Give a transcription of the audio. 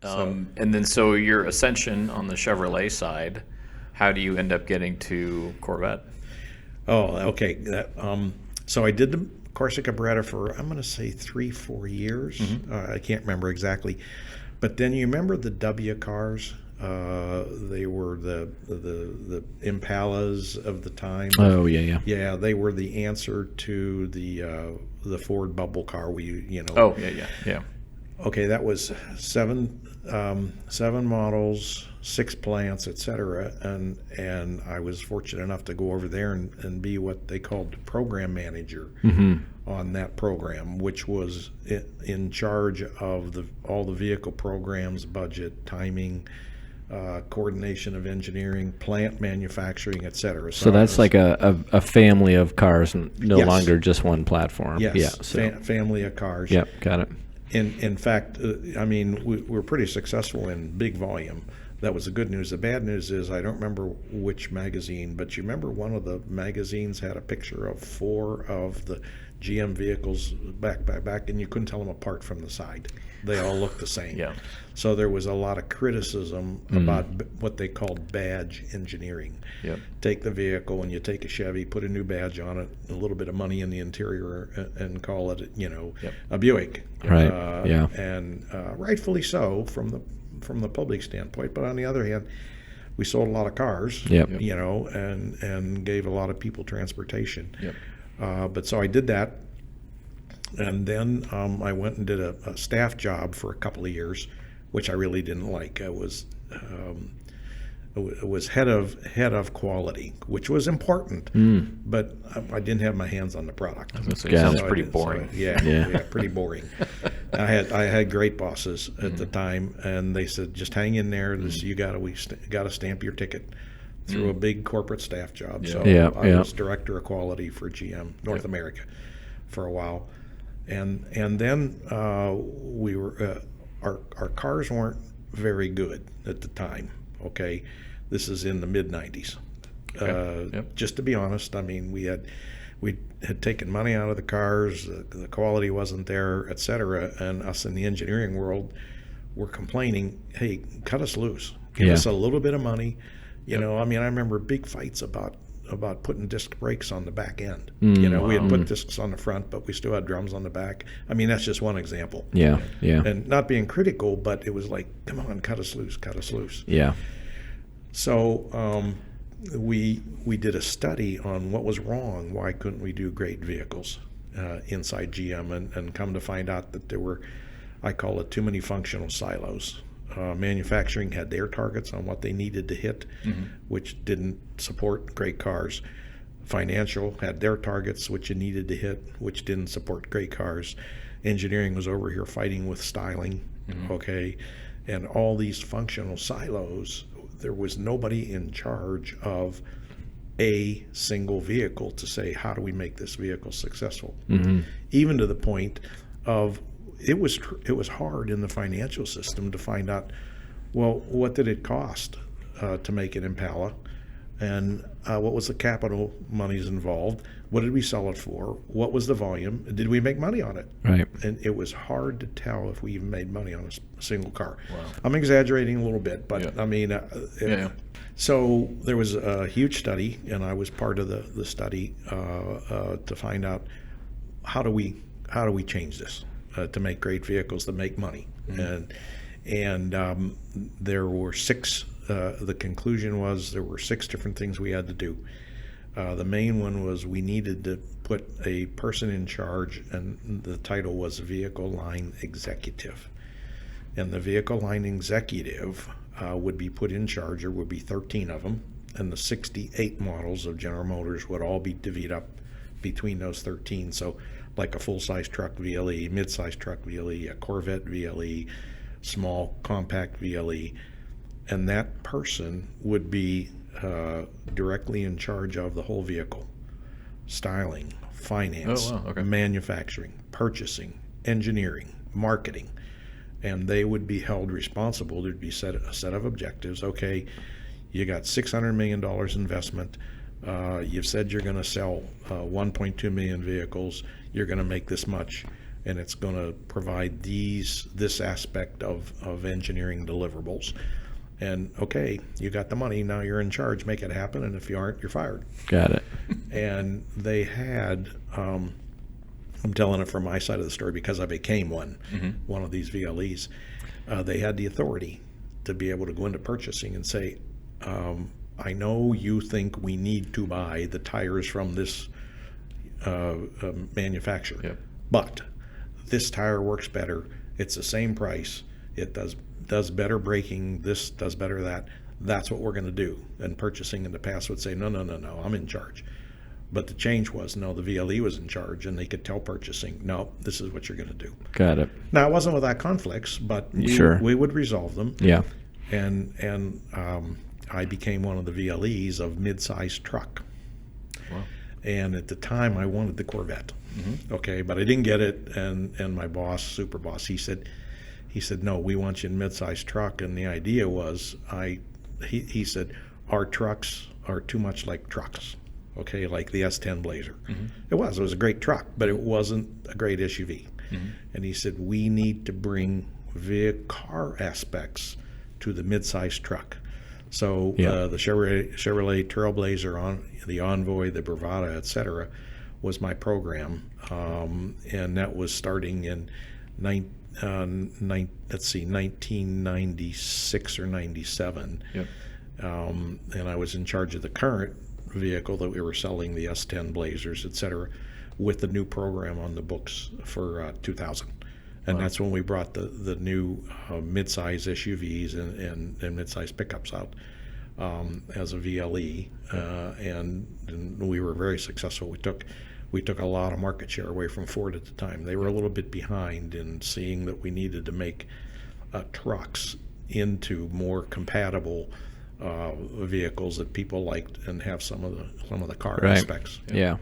And then so your ascension on the Chevrolet side, how do you end up getting to Corvette? Oh, okay. So I did the Corsica Beretta for, I'm going to say 3-4 years. I can't remember exactly. But then you remember the W cars? They were the Impalas of the time. Oh, yeah. Yeah, they were the answer to the Ford bubble car. Oh, yeah. Okay, that was seven models, 6 plants, etc. And I was fortunate enough to go over there and be what they called the program manager on that program, which was in charge of all the vehicle programs, budget, timing, coordination of engineering, plant manufacturing, etc. So that's like a family of cars, no Yes. longer just one platform. Yes, Yeah. So. family of cars. Yep, got it. In fact, we were pretty successful in big volume. That was the good news. The bad news is I don't remember which magazine, but you remember one of the magazines had a picture of 4 of the GM vehicles back by back, and you couldn't tell them apart from the side. They all looked the same. Yeah. So there was a lot of criticism about what they called badge engineering. Yep. Take the vehicle and you take a Chevy, put a new badge on it, a little bit of money in the interior, and call it, a Buick. Right. Yeah. And rightfully so from the public standpoint. But on the other hand, we sold a lot of cars. Yep. And gave a lot of people transportation. Yep. But so I did that. And then I went and did a staff job for a couple of years, which I really didn't like. I was head of quality, which was important, but I didn't have my hands on the product. Sounds pretty boring. Yeah, pretty boring. I had great bosses at the time, and they said, just hang in there. We got to stamp your ticket through a big corporate staff job. So I was director of quality for GM North America for a while. And then we were our cars weren't very good at the time. Okay, this is in the mid '90s. Just to be honest, I mean we had taken money out of the cars. The quality wasn't there, etc. And us in the engineering world were complaining, "Hey, cut us loose. Give us a little bit of money." I mean, I remember big fights about putting disc brakes on the back end. We had put discs on the front, but we still had drums on the back. I mean, that's just one example. Yeah. And not being critical, but it was like, come on, cut us loose. Yeah. So we did a study on what was wrong. Why couldn't we do great vehicles inside GM? And come to find out that there were, I call it, too many functional silos. Manufacturing had their targets on what they needed to hit, which didn't support great cars. Financial had their targets, which you needed to hit, which didn't support great cars. Engineering was over here fighting with styling, okay? And all these functional silos, there was nobody in charge of a single vehicle to say, how do we make this vehicle successful? Even to the point of it was hard in the financial system to find out, well, what did it cost to make an Impala, and what was the capital monies involved? What did we sell it for? What was the volume? Did we make money on it? Right. And it was hard to tell if we even made money on a single car. Wow. I'm exaggerating a little bit, but I mean, so there was a huge study, and I was part of the study to find out how do we change this to make great vehicles that make money. And there were 6. The conclusion was there were 6 different things we had to do. The main one was we needed to put a person in charge, and the title was Vehicle Line Executive. And the Vehicle Line Executive would be put in charge. There would be 13 of them, and the 68 models of General Motors would all be divvied up between those 13. So like a full-size truck VLE, mid-size truck VLE, a Corvette VLE, small compact VLE, and that person would be directly in charge of the whole vehicle: styling, finance, manufacturing, purchasing, engineering, marketing, and they would be held responsible. There'd be a set of objectives. Okay, you got $600 million investment. You've said you're going to sell 1.2 million vehicles. You're going to make this much, and it's going to provide this aspect of engineering deliverables. And okay, you got the money, now you're in charge, make it happen, and if you aren't, you're fired. Got it. And they had, I'm telling it from my side of the story because I became one of these VLEs. They had the authority to be able to go into purchasing and say, I know you think we need to buy the tires from this manufacturer, Yep. but this tire works better. It's the same price. It does better braking. This does better that. That's what we're going to do. And purchasing in the past would say, no, I'm in charge. But the change was, no, the VLE was in charge, and they could tell purchasing, no, this is what you're going to do. Got it. Now, it wasn't without conflicts, but we would resolve them. Yeah. And I became one of the VLEs of Midsize truck. Wow. And at the time, I wanted the Corvette. Okay, but I didn't get it. And my boss, super boss, he said, no, we want you in Midsize truck. And the idea was, he said, our trucks are too much like trucks. Okay, like the S10 Blazer. It was a great truck, but it wasn't a great SUV. And he said, we need to bring car aspects to the midsize truck. So the Chevrolet Trailblazer, the Envoy, the Bravada, etc., was my program, and that was starting in 1996 or 97. Yep. And I was in charge of the current vehicle that we were selling, the S10 Blazers, etc., with the new program on the books for 2000. And that's when we brought the new midsize SUVs and midsize pickups out as a VLE, and we were very successful. We took a lot of market share away from Ford at the time. They were a little bit behind in seeing that we needed to make trucks into more compatible vehicles that people liked and have some of the car aspects. Yeah.